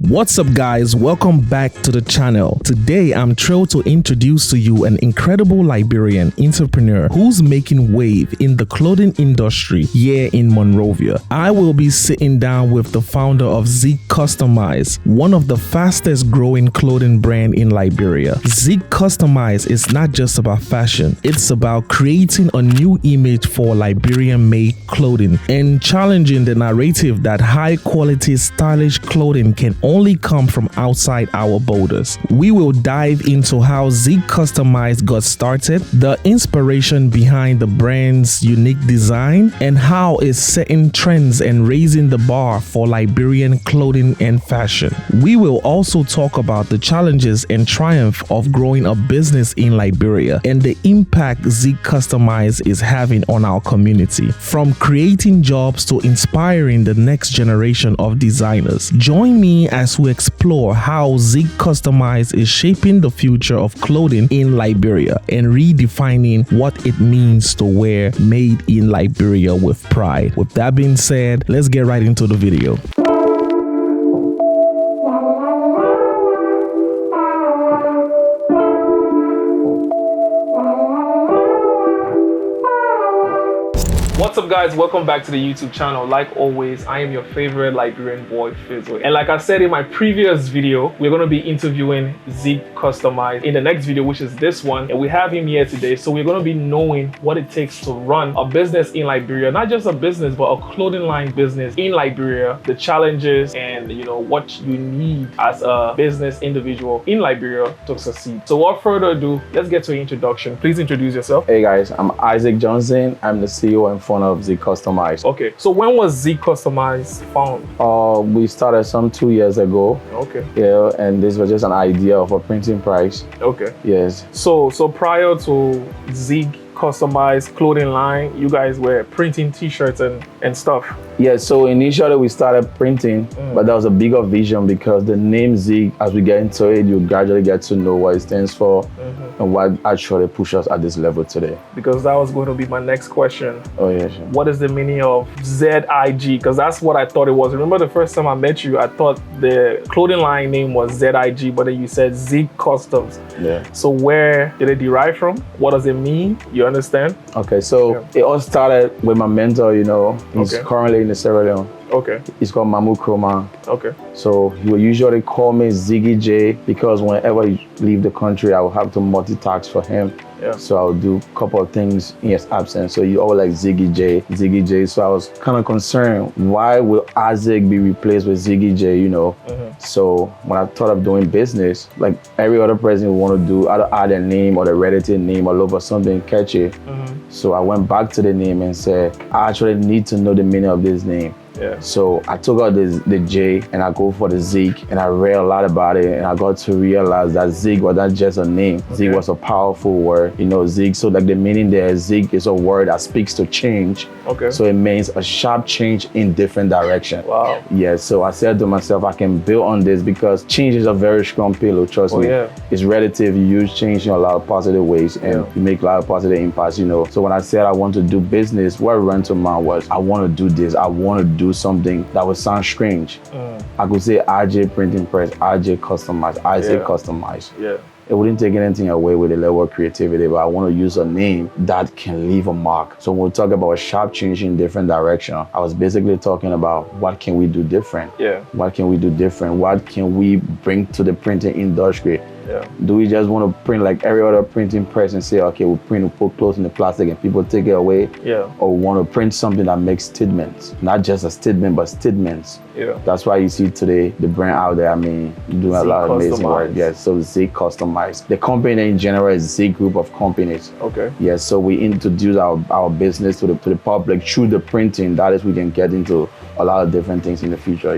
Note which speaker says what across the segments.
Speaker 1: What's up guys, welcome back to the channel. Today I'm thrilled to introduce to you an incredible Liberian entrepreneur who's making wave in the clothing industry here in Monrovia. I will be sitting down with the founder of Zig Customize, one of the fastest growing clothing brand in Liberia. Zig Customize is not just about fashion, it's about creating a new image for Liberian made clothing and challenging the narrative that high quality stylish clothing can only come from outside our borders. We will dive into how Zig Customize got started, the inspiration behind the brand's unique design, and how it's setting trends and raising the bar for Liberian clothing and fashion. We will also talk about the challenges and triumph of growing a business in Liberia and the impact Zig Customize is having on our community, from creating jobs to inspiring the next generation of designers. Join me as we explore how Zig Customize is shaping the future of clothing in Liberia and redefining what it means to wear made in Liberia with pride. With that being said, let's get right into the video. What's up guys, welcome back to the YouTube channel. Like always, I am your favorite Liberian boy, Fizzle. And like I said in my previous video, we're going to be interviewing Zig Customize in the next video, which is this one. And we have him here today. So we're going to be knowing what it takes to run a business in Liberia. Not just a business, but a clothing line business in Liberia. The challenges and what you need as a business individual in Liberia to succeed. So without further ado, let's get to an introduction. Please introduce yourself.
Speaker 2: Hey guys, I'm Isaac Johnson. I'm the CEO and founder of Zig Customize.
Speaker 1: Okay, so when was Zig Customize found?
Speaker 2: We started some 2 years ago.
Speaker 1: Okay.
Speaker 2: Yeah, and this was just an idea of a printing price.
Speaker 1: Okay.
Speaker 2: Yes.
Speaker 1: So prior to Zig Customize clothing line, you guys were printing t-shirts and stuff.
Speaker 2: Yeah, so initially we started printing, but that was a bigger vision because the name Zig, as we get into it, you gradually get to know what it stands for and what actually pushes us at this level today.
Speaker 1: Because that was going to be my next question.
Speaker 2: Oh yeah, sure.
Speaker 1: What is the meaning of ZIG? Because that's what I thought it was. Remember the first time I met you, I thought the clothing line name was ZIG, but then you said Zig Customs.
Speaker 2: Yeah.
Speaker 1: So where did it derive from? What does it mean? You understand?
Speaker 2: Okay, so it all started with my mentor, he's currently in the Sierra Leone.
Speaker 1: Okay.
Speaker 2: It's called Mamu Kroma.
Speaker 1: Okay.
Speaker 2: So he will usually call me Ziggy J because whenever he leave the country, I will have to multitask for him.
Speaker 1: Yeah.
Speaker 2: So I'll do a couple of things in his absence. So you always like Ziggy J. So I was kind of concerned, why will Isaac be replaced with Ziggy J, So when I thought of doing business, like every other person would want to do, either add a name or the relative name or look for something catchy. So I went back to the name and said, I actually need to know the meaning of this name.
Speaker 1: Yeah.
Speaker 2: So I took out the J and I go for the Zig, and I read a lot about it, and I got to realize that Zig was not just a name. Okay. Zig was a powerful word, Zig. So like the meaning there, Zig is a word that speaks to change. Okay. So it means a sharp change in different direction.
Speaker 1: Wow.
Speaker 2: Yeah. So I said to myself, I can build on this because change is a very strong pillar. Trust me. Yeah. It's relative. You use change in a lot of positive ways, and you make a lot of positive impacts. So when I said I want to do business, what ran to mind was I want to do this. I want to do something that would sound strange. I could say RJ Printing Press, RJ Customize, Isaac Customize. Yeah. It wouldn't take anything away with the level of creativity, but I want to use a name that can leave a mark. So when we talk about a sharp change in different direction, I was basically talking about what can we do different? Yeah. What can we do different? What can we bring to the printing industry? Yeah. Do we just want to print like every other printing press and say, okay, we'll print, we'll put clothes in the plastic and people take it away? Yeah. Or we want to print something that makes statements, not just a statement, but statements. Yeah. That's why you see today the brand out there, doing a lot of amazing work. Yeah. So Zig Customize. The company in general is Zig group of companies. Okay. Yeah. So we introduce our business to the public through the printing. That is, we can get into a lot of different things in the future,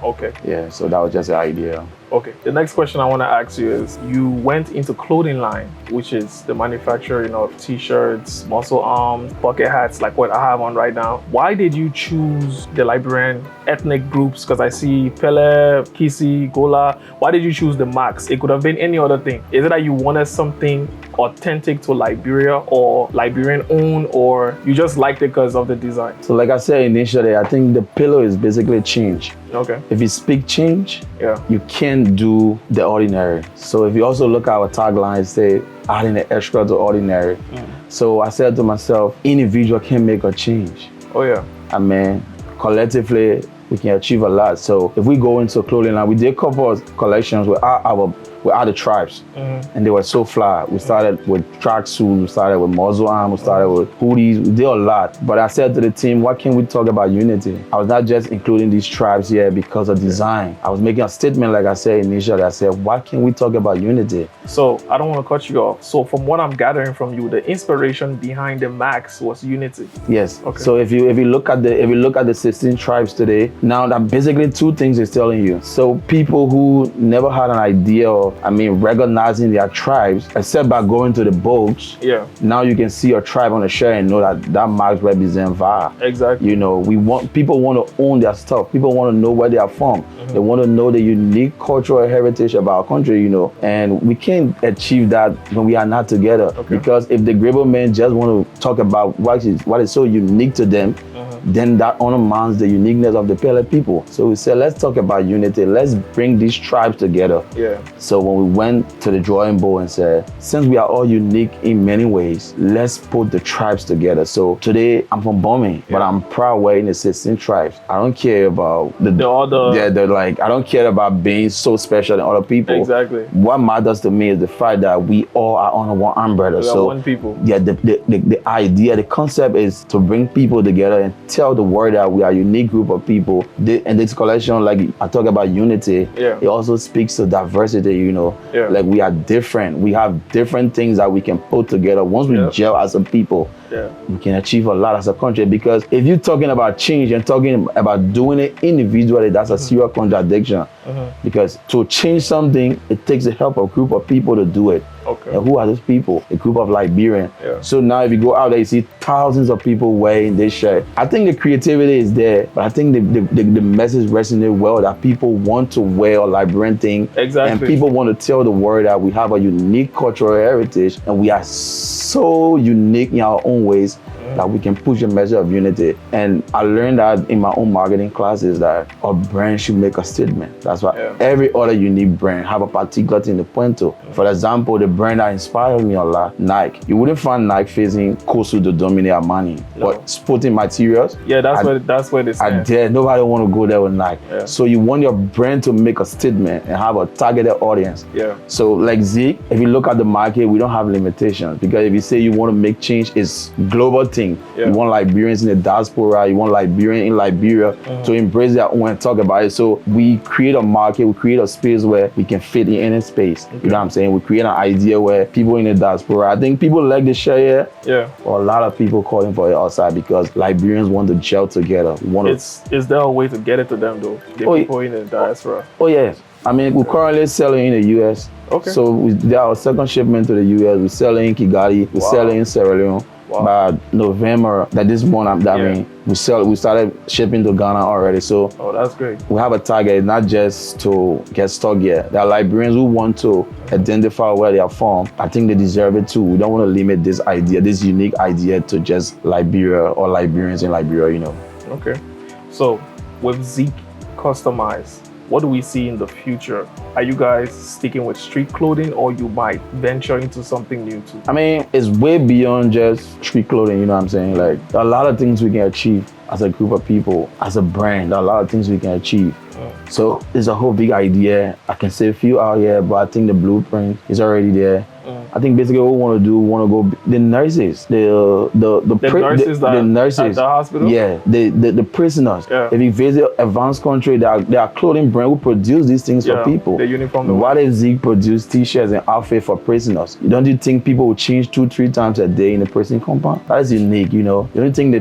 Speaker 2: Okay. Yeah. So that was just the idea.
Speaker 1: Okay, the next question I want to ask you is, you went into clothing line, which is the manufacturing of t-shirts, muscle arms, bucket hats, like what I have on right now. Why did you choose the Liberian ethnic groups? Because I see Pele, Kisi, Gola. Why did you choose the Max? It could have been any other thing. Is it that you wanted something
Speaker 3: authentic to Liberia or Liberian owned, or you just liked it because of the design?
Speaker 2: So like I said initially, I think the pillar is basically change.
Speaker 3: Okay.
Speaker 2: If you speak change,
Speaker 3: Yeah.
Speaker 2: you can't do the ordinary. So if you also look at our tagline, say adding the extra to ordinary. So I said to myself, individual can make a change.
Speaker 3: Oh yeah.
Speaker 2: I mean, collectively, we can achieve a lot. So if we go into clothing line, we did a couple of collections with other tribes, and they were so fly. We started with tracksuits, we started with muzzle arm, we started with hoodies, we did a lot. But I said to the team, what can we talk about unity? I was not just including these tribes here because of design. I was making a statement, like I said initially, I said, what can we talk about unity?
Speaker 3: So I don't want to cut you off. So from what I'm gathering from you, the inspiration behind the max was unity.
Speaker 2: Yes.
Speaker 3: Okay.
Speaker 2: So if you look at the 16 tribes today, now that basically two things is telling you. So people who never had an idea of, recognizing their tribes, except by going to the books.
Speaker 3: Yeah.
Speaker 2: Now you can see your tribe on the shirt and know that marks represent VAR.
Speaker 3: Exactly.
Speaker 2: You know, people want to own their stuff. People want to know where they are from. They want to know the unique cultural heritage of our country, you know. And we can't achieve that when we are not together.
Speaker 3: Okay.
Speaker 2: Because if the Grable men just want to talk about what is so unique to them, then that undermines the uniqueness of the Pele people. So we said, let's talk about unity. Let's bring these tribes together.
Speaker 3: Yeah.
Speaker 2: So when we went to the drawing board and said, since we are all unique in many ways, let's put the tribes together. So today I'm from Bombing, but I'm proud we're in the 16 tribes. I don't care about the other. Yeah, they're like, I don't care about being so special than other people.
Speaker 3: Exactly.
Speaker 2: What matters to me is the fact that we all are under one umbrella.
Speaker 3: We are
Speaker 2: so
Speaker 3: one people.
Speaker 2: Yeah, the idea, the concept is to bring people together and tell the world that we are a unique group of people. And this collection, like I talk about unity, it also speaks to diversity, you know.
Speaker 3: Yeah.
Speaker 2: Like we are different. We have different things that we can put together. Once we gel as a people, we can achieve a lot as a country. Because if you're talking about change and talking about doing it individually, that's a serious contradiction. Because to change something, it takes the help of a group of people to do it.
Speaker 3: Okay.
Speaker 2: And who are those people? A group of Liberian.
Speaker 3: Yeah.
Speaker 2: So now if you go out there, you see thousands of people wearing this shirt. I think the creativity is there, but I think the message resonates well that people want to wear a Liberian thing.
Speaker 3: Exactly.
Speaker 2: And people want to tell the world that we have a unique cultural heritage and we are so unique in our own ways that we can push a measure of unity. And I learned that in my own marketing classes that a brand should make a statement. That's why every other unique brand have a particular thing to point to. For example, the brand that inspired me a lot, Nike. You wouldn't find Nike facing Kosu to dominate Armani, but sporting materials.
Speaker 3: Yeah, that's where they stand.
Speaker 2: Nobody want to go there with Nike.
Speaker 3: Yeah.
Speaker 2: So you want your brand to make a statement and have a targeted audience.
Speaker 3: Yeah.
Speaker 2: So like Zig, if you look at the market, we don't have limitations, because if you say you want to make change, it's global thing. Yeah. You want Liberians in the diaspora, you want Liberians in Liberia to embrace their own and talk about it. So we create a market, we create a space where we can fit in any space. You know what I'm saying? We create an idea where people in the diaspora, I think people like the share here. Yeah. Or a lot of people calling for it outside because Liberians want to gel together.
Speaker 3: Is there a way to get it to them though? The people in the diaspora.
Speaker 2: Oh yes. I mean, we're currently selling in the US.
Speaker 3: Okay.
Speaker 2: So there are our second shipment to the US. We're selling in Kigali. We're selling in Sierra Leone. By November, this month, we started shipping to Ghana already. So
Speaker 3: that's great.
Speaker 2: We have a target, not just to get stock here. There are Liberians who want to identify where they are from. I think they deserve it too. We don't want to limit this idea, this unique idea, to just Liberia or Liberians in Liberia, you know.
Speaker 3: Okay. So with Zig Customize, what do we see in the future? Are you guys sticking with street clothing, or you might venture into something new too?
Speaker 2: I mean, it's way beyond just street clothing, you know what I'm saying? Like, a lot of things we can achieve as a group of people, as a brand, a lot of things we can achieve. So it's a whole big idea. I can say a few out here, but I think the blueprint is already there. I think basically what we want to do, the nurses, the nurses
Speaker 3: at the hospital.
Speaker 2: Yeah, the prisoners. Yeah. If you visit advanced country, there are clothing brand who produce these things for people.
Speaker 3: The uniform.
Speaker 2: What if Zig produce t-shirts and outfit for prisoners? Don't you think people will change 2-3 times a day in the prison compound? That is unique, you know. You don't think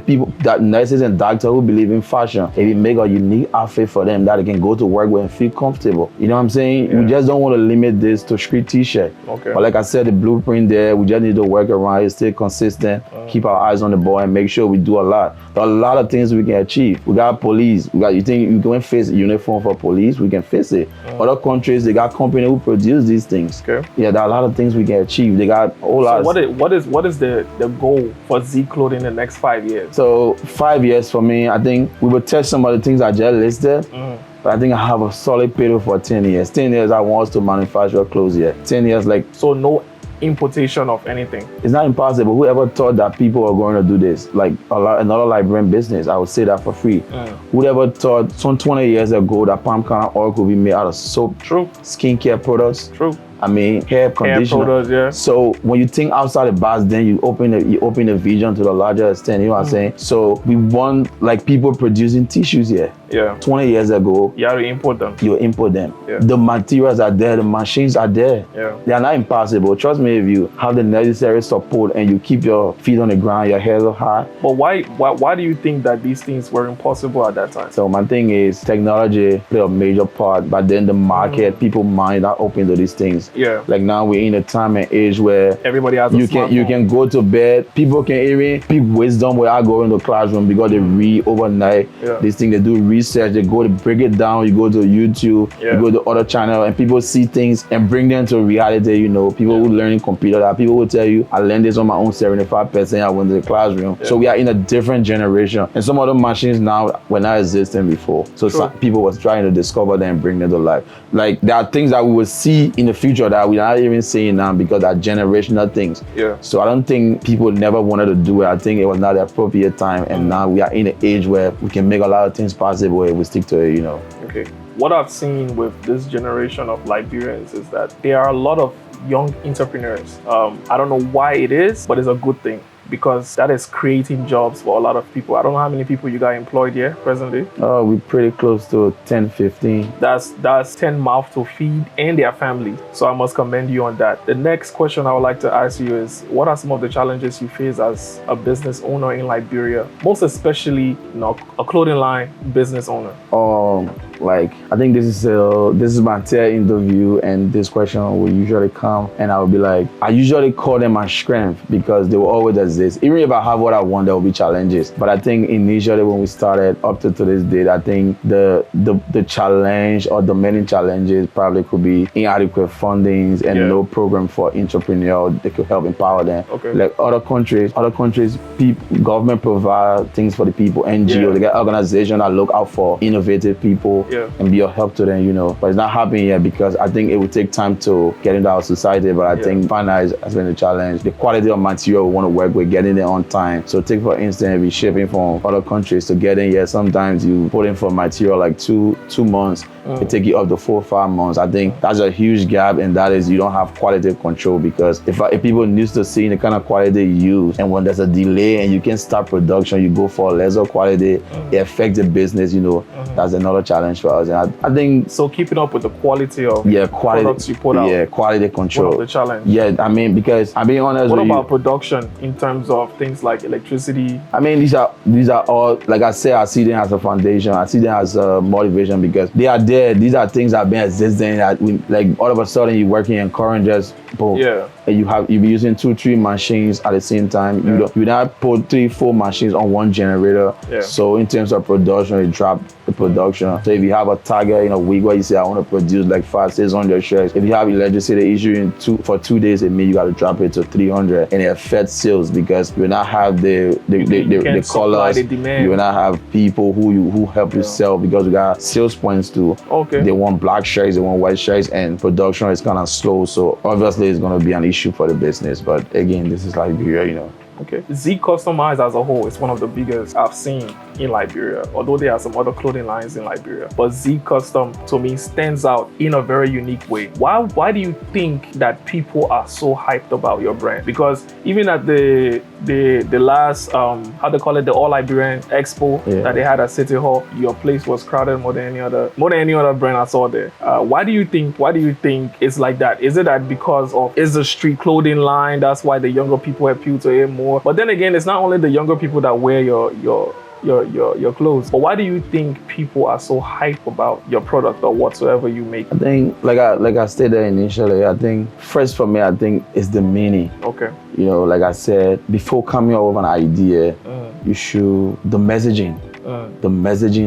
Speaker 2: that nurses and doctors who believe in fashion, if you make a unique outfit for them that they can go to work with and feel comfortable. You know what I'm saying? We just don't want to limit this to street t-shirt.
Speaker 3: Okay.
Speaker 2: But like I said, the blueprint there. We just need to work around it, stay consistent, keep our eyes on the ball, and make sure we do a lot. There are a lot of things we can achieve. We got police. You think you can fix a uniform for police? We can fix it. Other countries, they got companies who produce these things.
Speaker 3: Okay.
Speaker 2: Yeah, there are a lot of things we can achieve. They got a whole lot.
Speaker 3: So what is the goal for Zig Clothing in the next 5 years?
Speaker 2: So 5 years for me, I think we will test some of the things I just listed. But I think I have a solid payroll for 10 years. 10 years I want us to manufacture clothes here. 10 years like...
Speaker 3: So no importation of anything.
Speaker 2: It's not impossible. Whoever thought that people are going to do this, like another Liberian business, I would say that for free. Whoever thought some 20 years ago that palm kernel oil could be made out of soap,
Speaker 3: True.
Speaker 2: Skincare products,
Speaker 3: True.
Speaker 2: I mean, hair conditioner.
Speaker 3: Products, yeah.
Speaker 2: So when you think outside the box, then you open the vision to the larger extent. You know what I'm saying? So we want like people producing tissues here.
Speaker 3: Yeah.
Speaker 2: 20 years ago,
Speaker 3: you have to import them.
Speaker 2: You import them.
Speaker 3: Yeah.
Speaker 2: The materials are there, the machines are there.
Speaker 3: Yeah.
Speaker 2: They are not impossible. Trust me, if you have the necessary support and you keep your feet on the ground, your head up high.
Speaker 3: But why do you think that these things were impossible at that time?
Speaker 2: So my thing is technology played a major part, but then the market, people mind are open to these things.
Speaker 3: Yeah.
Speaker 2: Like now we're in a time and age where
Speaker 3: everybody has you
Speaker 2: can go to bed. People can even pick wisdom without going to the classroom because they read overnight.
Speaker 3: Yeah.
Speaker 2: This thing, they do research, they go to break it down, you go to YouTube, you go to other channels, and people see things and bring them to reality. You know, people who learning computer, that people will tell you, I learned this on my own 75%, I went to the classroom. So we are in a different generation. And some of the machines now were not existing before. So some people was trying to discover them and bring them to life. Like there are things that we will see in the future that we are not even seeing now because they're generational things.
Speaker 3: Yeah.
Speaker 2: So I don't think people never wanted to do it. I think it was not the appropriate time. And now we are in an age where we can make a lot of things possible if we stick to it, you know.
Speaker 3: Okay. What I've seen with this generation of Liberians is that there are a lot of young entrepreneurs. I don't know why it is, but it's a good thing, because that is creating jobs for a lot of people. I don't know how many people you got employed here presently.
Speaker 2: Oh, we're pretty close to 10, 15.
Speaker 3: That's 10 mouths to feed and their family. So I must commend you on that. The next question I would like to ask you is, what are some of the challenges you face as a business owner in Liberia? Most especially, you know, a clothing line business owner.
Speaker 2: Like, I think this is my third interview, and this question will usually come, and I will be like, I usually call them my strength because they will always exist. Even if I have what I want, there will be challenges. But I think initially when we started up to this date, I think the challenge or the many challenges probably could be inadequate fundings and no program for entrepreneurs that could help empower them. Okay. Like other countries, government provide things for the people, NGO, they get organizations that look out for innovative people. And be a help to them, you know. But it's not happening yet because I think it will take time to get into our society. But I think finance has been a challenge. The quality of material we want to work with, getting it on time. So take for instance, we shipping from other countries to get in here. Sometimes you put in for material like two months. It take you up to 4 or 5 months. I think that's a huge gap, and that is you don't have quality control, because if people used to seeing the kind of quality you use, and when there's a delay and you can start production, you go for lesser quality, it affects the business, you know. That's another challenge for us. And I think
Speaker 3: so keeping up with the quality of products you put out.
Speaker 2: Yeah, quality control.
Speaker 3: One of the challenge.
Speaker 2: Yeah, I mean, because I'm being honest
Speaker 3: with you.
Speaker 2: What
Speaker 3: about production in terms of things like electricity?
Speaker 2: I mean, these are all, like I said, I see them as a foundation. I see them as a motivation because they are there. These are things that have been existing that we, like all of a sudden you're working in current just boom. Yeah. And you'll be using 2-3 machines at the same time. You not put 3-4 machines on one generator. Yeah. So in terms of production, it drop the production. So if you have a target in a week where you say I want to produce like 500-600 shirts, if you have electricity issue for 2 days, it means you got to drop it to 300, and it affects sales because you will not have the colors. You will not have people who help you sell, because we got sales points too. Okay. They want black shirts, they want white shirts, and production is kind of slow. So obviously it's going to be an issue for the business. But again, this is Liberia, you know.
Speaker 3: Okay. Zig Customize as a whole is one of the biggest I've seen in Liberia, although there are some other clothing lines in Liberia. But Zig Custom, to me, stands out in a very unique way. Why do you think that people are so hyped about your brand? Because even at the last, how they call it, the All Liberian Expo that they had at City Hall, your place was crowded more than any other brand I saw there. Why do you think it's like that? Is it that because it's a street clothing line, that's why the younger people appeal to it more? But then again, it's not only the younger people that wear your your clothes. But why do you think people are so hype about your product or whatsoever you make?
Speaker 2: I think, like I stated initially, I think first for me, I think it's the meaning.
Speaker 3: Okay.
Speaker 2: You know, like I said, before coming up with an idea, you should, the messaging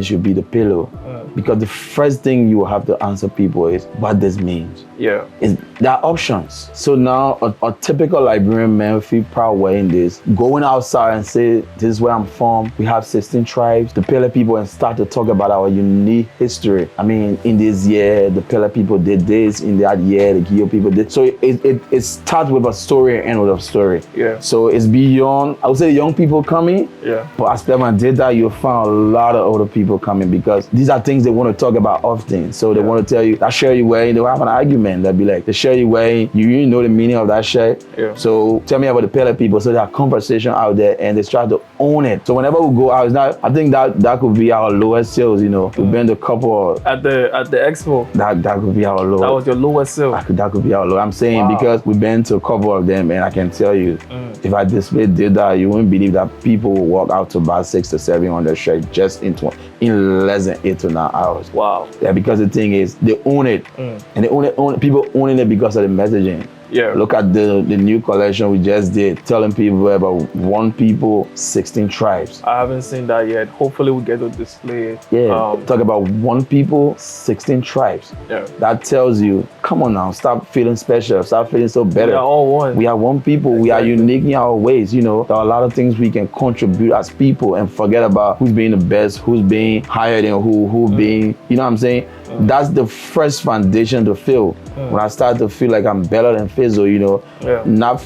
Speaker 2: should be the pillow. Because the first thing you will have to answer people is what this means.
Speaker 3: Yeah.
Speaker 2: There are options. So now a typical Liberian man feel proud wearing this, going outside and say, this is where I'm from. We have 16 tribes. The Pele people, and start to talk about our unique history. I mean, in this year, the Pele people did this. In that year, the Gio people did. So it starts with a story and end with a story.
Speaker 3: Yeah.
Speaker 2: So it's beyond, I would say, young people coming.
Speaker 3: Yeah.
Speaker 2: But as Clement did that, you'll find a lot of older people coming because these are things they want to talk about often. So they want to tell you that shirt you wearing, they'll have an argument. They'll be like, the shirt you wearing, you know the meaning of that shirt. Yeah. So tell me about the Pele people. So there's conversation out there and they try to own it. So whenever we go out, it's not, I think that could be our lowest sales, you know. We've been to a couple
Speaker 3: at the expo.
Speaker 2: That could be our lowest. That
Speaker 3: was your lowest sale.
Speaker 2: That could be our lowest. I'm saying because we've been to a couple of them and I can tell you, if I did that, you wouldn't believe that people will walk out to buy 600 to 700 shirts just in less than 8 to 9 hours.
Speaker 3: Wow.
Speaker 2: Yeah, because the thing is, they own it. And they own people owning it because of the messaging.
Speaker 3: Yeah.
Speaker 2: Look at the new collection we just did, telling people about one people, 16 tribes.
Speaker 3: I haven't seen that yet. Hopefully we get to display it.
Speaker 2: Yeah, talk about one people, 16 tribes.
Speaker 3: Yeah.
Speaker 2: That tells you, come on now, stop feeling special, stop feeling so better.
Speaker 3: We are all one.
Speaker 2: We are one people. Exactly. We are unique in our ways, you know. There are a lot of things we can contribute as people and forget about who's being the best, who's being higher than who being, you know what I'm saying? That's the first foundation to feel. When I start to feel like I'm better than Fizzle, you know, not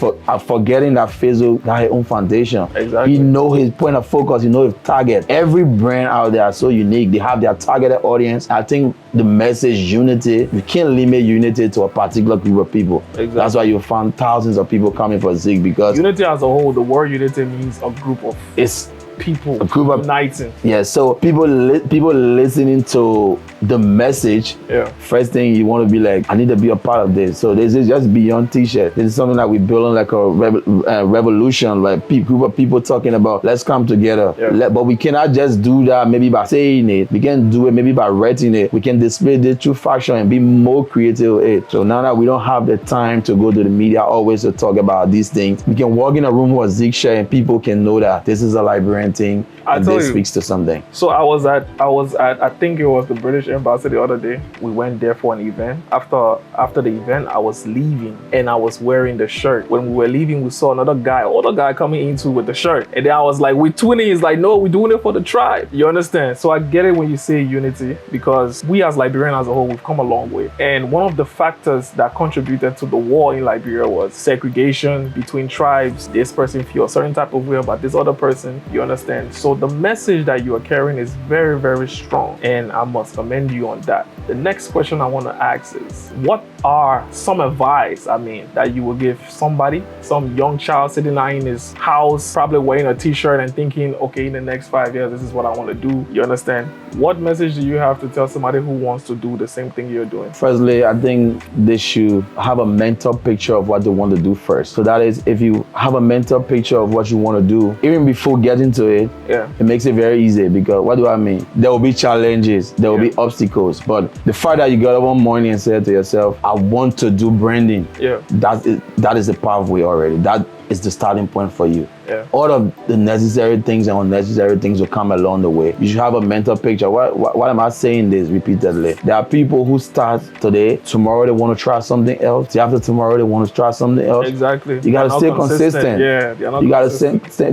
Speaker 2: forgetting that Fizzle got his own foundation.
Speaker 3: Exactly.
Speaker 2: He know his point of focus, he know his target. Every brand out there are so unique. They have their targeted audience. I think the message unity, you can't limit unity to a particular group of people. Exactly. That's why you find thousands of people coming for Zig because
Speaker 3: unity as a whole, the word unity means a group of people,
Speaker 2: a group of
Speaker 3: uniting.
Speaker 2: Yeah, so people listening to the message. Yeah. First thing you want to be like, I need to be a part of this. So this is just beyond t-shirt. This is something that we're building like a revolution, like group of people talking about let's come together. Yeah. But we cannot just do that maybe by saying it. We can do it maybe by writing it. We can display this through fashion and be more creative with it. So now that we don't have the time to go to the media always to talk about these things, we can walk in a room with Zig shirt and people can know that this is a Liberian thing. And this speaks to something.
Speaker 3: So I was at I think it was the British Embassy the other day. We went there for an event. After the event, I was leaving and I was wearing the shirt. When we were leaving, we saw older guy coming into with the shirt. And then I was like, we're twinning. He's like, no, we're doing it for the tribe. You understand? So I get it when you say unity because we as Liberian as a whole, we've come a long way. And one of the factors that contributed to the war in Liberia was segregation between tribes. This person feels a certain type of way about this other person. You understand? So the message that you are carrying is very, very strong, and I must commend you on that. The next question I want to ask is, what are some advice, that you would give somebody, some young child sitting in his house, probably wearing a t-shirt and thinking, okay, in the next 5 years, this is what I want to do. You understand? What message do you have to tell somebody who wants to do the same thing you're doing?
Speaker 2: Firstly, I think they should have a mental picture of what they want to do first. So that is, if you have a mental picture of what you want to do, even before getting to it, it makes it very easy. Because what do I mean? There will be challenges, there will be obstacles, but the fact that you got up one morning and said to yourself, I want to do branding, that is the pathway already. That is the starting point for you. All of the necessary things and unnecessary things will come along the way. You should have a mental picture. Why am I saying this repeatedly? There are people who start today, tomorrow they want to try something else. The after tomorrow they want to try something else.
Speaker 3: Exactly.
Speaker 2: You gotta stay consistent. You gotta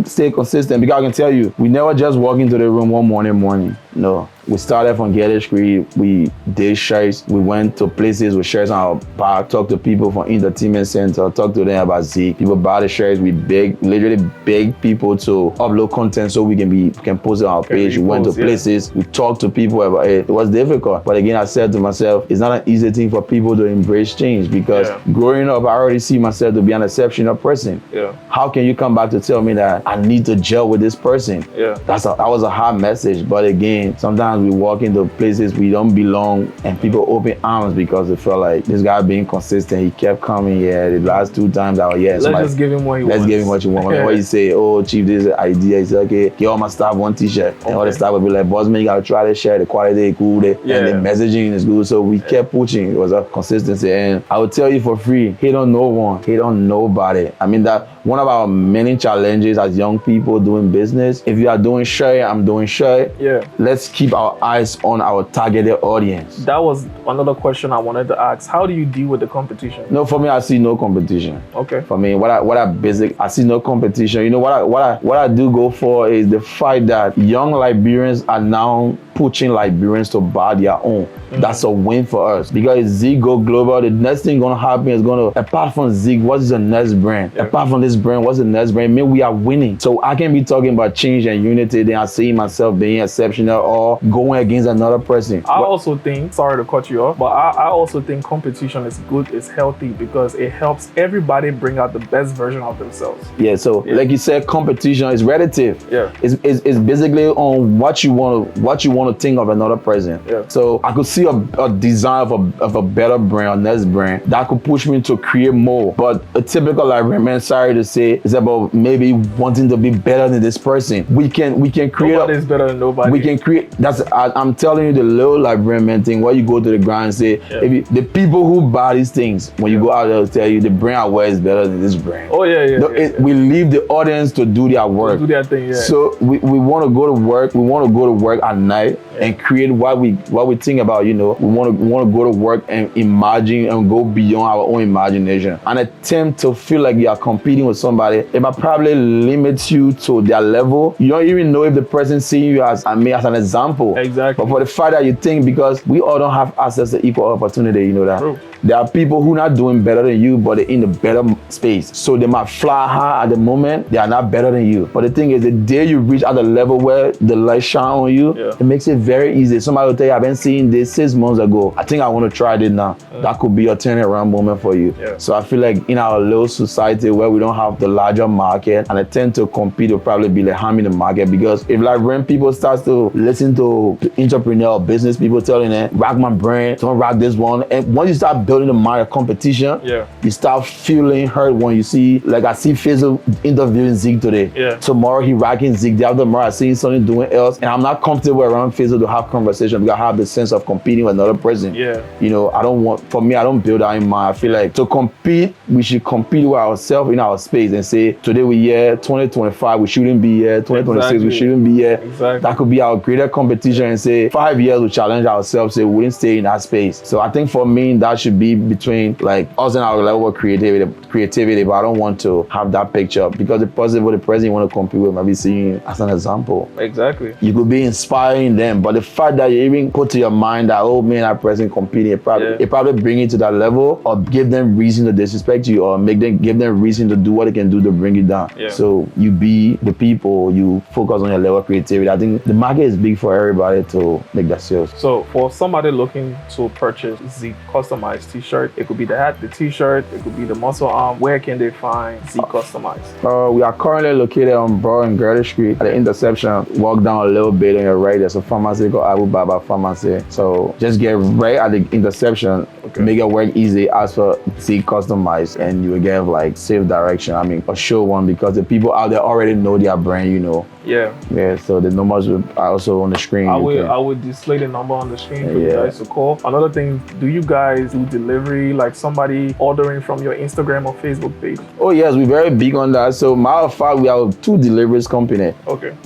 Speaker 2: stay consistent, because I can tell you, we never just walk into the room one morning. No. We started from Getty Street, we did shirts, we went to places with shirts on our back, talked to people from Entertainment Center, talked to them about Zig. People buy the shirts, we literally beg people to upload content so we can post it on our page. We went to places, we talked to people about it. It was difficult, but again, I said to myself, it's not an easy thing for people to embrace change, because growing up, I already see myself to be an exceptional person. How can you come back to tell me that I need to gel with this person? That was a hard message, but again, sometimes we walk into places we don't belong and people open arms because they felt like this guy being consistent. He kept coming here. The last 2 times I was
Speaker 3: Let's just give him what he
Speaker 2: let's
Speaker 3: wants.
Speaker 2: give him what you want. When you say, oh, chief, this is an idea, he say, okay, give all my staff one t-shirt. And all the staff will be like, boss man, you gotta try this shirt, the quality is good, and the messaging is good. So we kept pushing. It was a consistency. And I will tell you for free, hate on no one, hate on nobody. I mean, that one of our many challenges as young people doing business, if you are doing shirt, I'm doing shirt, let's keep our eyes on our targeted audience.
Speaker 3: That was another question I wanted to ask. How do you deal with the competition?
Speaker 2: No, for me, I see no competition.
Speaker 3: Okay.
Speaker 2: For me, I see no competition. You know what I do go for is the fact that young Liberians are now pushing Liberians to buy their own. That's a win for us because Zig go global. The next thing gonna happen is apart from Zig, what is the next brand? Apart from this brand, what's the next brand? I mean, we are winning. So I can be talking about change and unity, then I see myself being exceptional or going against another person.
Speaker 3: I also think, sorry to cut you off, but I also think competition is good, it's healthy because it helps everybody bring out the best version of themselves.
Speaker 2: Yeah, so like you said, competition is relative.
Speaker 3: Yeah.
Speaker 2: It's basically on what you want to think of another person.
Speaker 3: Yeah.
Speaker 2: So I could see a design of a better brand or next brand that could push me to create more. But a typical Liberian man, sorry to say, is about maybe wanting to be better than this person. We can create.
Speaker 3: Nobody's better than nobody.
Speaker 2: We can create. I'm telling you the little Liberian man thing. Where you go to the ground and say, if the people who buy these things, when you go out there, will tell you the brand I wear is better than this brand.
Speaker 3: Oh yeah.
Speaker 2: We leave the audience to do their work.
Speaker 3: Do their thing. Yeah.
Speaker 2: So we want to go to work. We want to go to work at night and create what we think about. You know, we want to go to work and imagine and go beyond our own imagination and attempt to feel like you are competing with somebody. It might probably limit you to their level. You don't even know if the person seeing you as an example.
Speaker 3: Exactly.
Speaker 2: But for the fact that you think, because we all don't have access to equal opportunity, you know that.
Speaker 3: True.
Speaker 2: There are people who are not doing better than you, but they're in the better space. So they might fly high at the moment. They are not better than you. But the thing is, the day you reach at the level where the light shine on you, it makes it very easy. Somebody will tell you, I've been seeing this 6 months ago. I think I want to try this now. That could be a turnaround moment for you. Yeah. So I feel like in our little society where we don't have the larger market and attempt to compete will probably be like harming the market, because if like when people start to listen to entrepreneur business people telling them, rock my brand, don't rock this one. And once you start building the mind competition, you start feeling hurt when you see, like I see Fizzle interviewing Zig today. Tomorrow he rocking Zig. The other tomorrow I see something doing else, and I'm not comfortable around Fizzle to have conversation because I have the sense of competing with another person. You know, I don't build that in mind. I feel like to compete, we should compete with ourselves in our space and say, today we here, 2025 we shouldn't be here, 2026 we shouldn't be here. That could be our greater competition, and say 5 years we challenge ourselves, say we wouldn't stay in that space. So I think for me that should be between like us and our level of creativity, but I don't want to have that picture because the person you want to compete with might be seeing you as an example.
Speaker 3: Exactly.
Speaker 2: You could be inspiring them, but the fact that you even put to your mind that, oh man, that person competing, it probably bring you to that level, or give them reason to disrespect you, or give them reason to do what they can do to bring you down. So you be the people, you focus on your level of creativity. I think the market is big for everybody to make that sales.
Speaker 3: So for somebody looking to purchase Zig Customized t-shirt, it could be the hat, the t-shirt, it could be the muscle arm. Where can they find Zig Customized?
Speaker 2: We are currently located on Broad and Gertie Street at the intersection. Walk down a little bit on your right, there's a pharmacy called Abu Baba Pharmacy. So just get right at the intersection, make it work easy, ask for Zig Customized, and you will get like safe direction. I mean, a sure one, because the people out there already know their brand, you know. So the numbers are also on the screen.
Speaker 3: I will display the number on the screen for you guys to call. Another thing, do you guys do delivery, like somebody ordering from your Instagram or Facebook page?
Speaker 2: Oh yes, we're very big on that. So matter of fact, we have 2 deliveries company.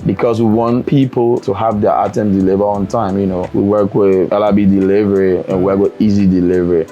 Speaker 2: Because we want people to have their items delivered on time. You know, we work with LRB delivery and work with Easy Delivery.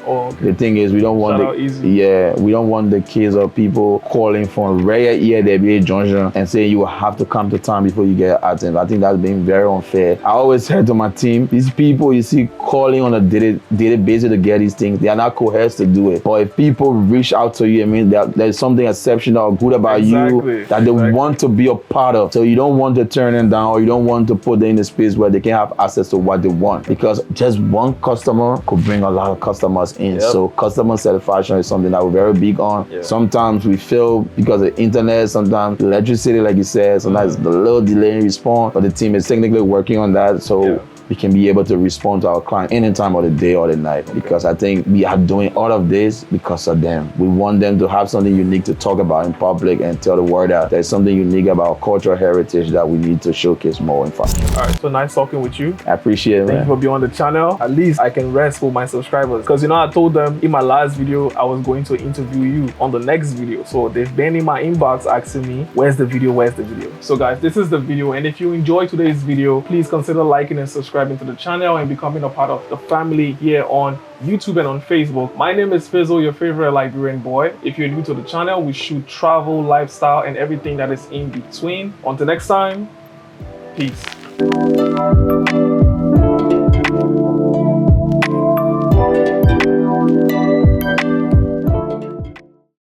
Speaker 2: The thing is, we don't want we don't want the case of people calling from rare EAWA junction and saying you will have to come to time before you get items. I think that's being very unfair. I always say to my team, these people you see calling on a daily basis to get these things, they are not coerced to do it. But if people reach out to you, I mean, there's something exceptional or good about you that they want to be a part of. So you don't want to turn them down, or you don't want to put them in a space where they can have access to what they want, because just one customer could bring a lot of customers in. So customer satisfaction is something that we're very big on. Sometimes we feel because of the internet, sometimes electricity, like you said, sometimes the little delay in response, but the team is technically working on that. So we can be able to respond to our client any time of the day or the night. Because I think we are doing all of this because of them. We want them to have something unique to talk about in public and tell the world that there's something unique about our cultural heritage that we need to showcase more in fashion.
Speaker 3: All right, so nice talking with you.
Speaker 2: I appreciate it, man.
Speaker 3: Thank you for being on the channel. At least I can rest for my subscribers. Because you know, I told them in my last video, I was going to interview you on the next video. So they've been in my inbox asking me, where's the video, where's the video? So guys, this is the video. And if you enjoyed today's video, please consider liking and subscribing to the channel and becoming a part of the family here on YouTube and on Facebook. My name is Fizzle, your favorite Liberian boy. If you're new to the channel, we shoot travel, lifestyle, and everything that is in between. Until next time, peace.